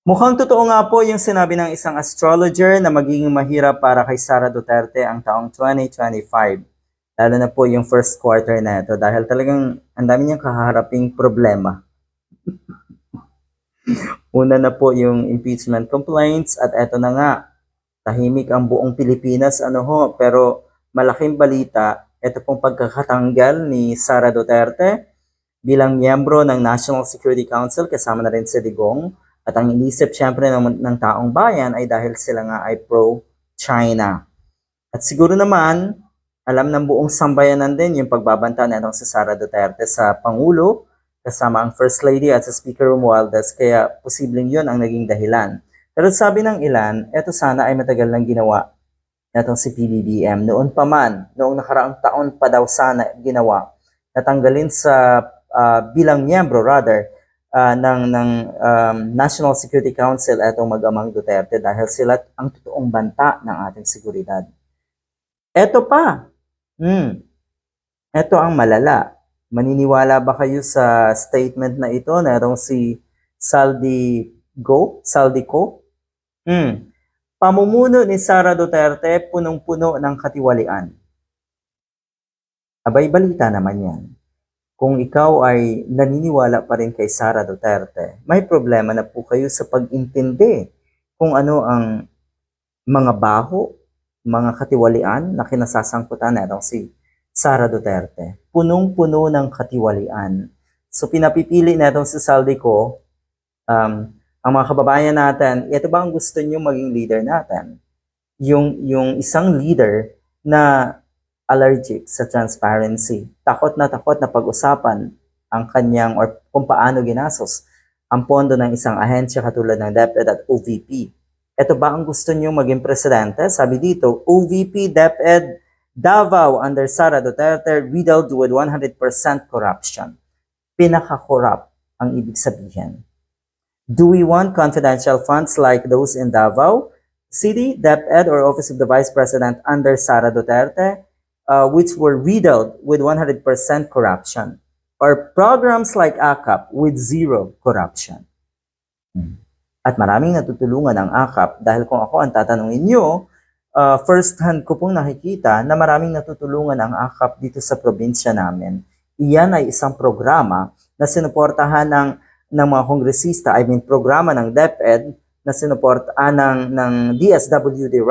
Mukhang totoo nga po yung sinabi ng isang astrologer na magiging mahirap para kay Sara Duterte ang taong 2025. Lalo na po yung first quarter na ito dahil talagang ang dami niyang kaharaping problema. Una na po yung impeachment complaints at eto na nga, tahimik ang buong Pilipinas pero malaking balita, ito pong pagkakatanggal ni Sara Duterte bilang miyembro ng National Security Council, kasama na rin si Digong. At ang inisip syempre ng taong bayan ay dahil sila nga ay pro-China. At siguro naman, alam ng buong sambayanan din yung pagbabanta na itong si Sara Duterte sa Pangulo, kasama ang First Lady at sa Speaker Romualdez, kaya posibleng yun ang naging dahilan. Pero sabi ng ilan, eto sana ay matagal nang ginawa natong si PBBM. Noon pa man, noong nakaraang taon pa daw sana ginawa, natanggalin sa bilang miyembro ng National Security Council itong mag-amang Duterte dahil sila ang totoong banta ng ating seguridad. Eto pa, eto ang malala. Maniniwala ba kayo sa statement na ito na itong si Saldico? Pamumuno ni Sara Duterte punong-puno ng katiwalian. Abay, balita naman yan. Kung ikaw ay naniniwala pa rin kay Sara Duterte, may problema na po kayo sa pag-intindi kung ano ang mga baho, mga katiwalian na kinasasangkutan na itong si Sara Duterte. Punong-puno ng katiwalian. So pinapipili na itong si Saldico, ang mga kababayan natin, ito ba ang gusto nyo maging leader natin? Yung isang leader na allergic sa transparency. Takot na pag-usapan ang kanyang or kung paano ginastos ang pondo ng isang ahensya katulad ng DepEd at OVP. Ito ba ang gusto niyo maging presidente? Sabi dito, OVP, DepEd, Davao under Sara Duterte riddled with 100% corruption. Pinaka-corrupt ang ibig sabihin. Do we want confidential funds like those in Davao City, DepEd, or Office of the Vice President under Sara Duterte? Which were riddled with 100% corruption, or programs like AKAP with zero corruption. At maraming natutulungan ang AKAP dahil kung ako ang tatanungin nyo, first hand ko pong nakikita na maraming natutulungan ang AKAP dito sa probinsya namin. Iyan ay isang programa na sinuportahan ng mga kongresista, programa ng DepEd na sinuportahan ng DSWD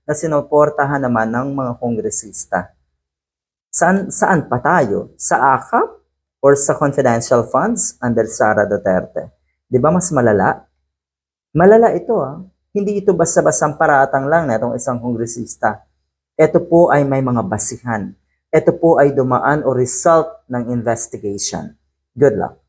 na sinuportahan naman ng mga kongresista. Saan pa tayo? Sa AKAP or sa confidential funds under Sara Duterte? Di ba mas malala? Malala ito Hindi ito basta-bastang paratang lang na itong isang kongresista. Ito po ay may mga basihan. Ito po ay dumaan o result ng investigation. Good luck.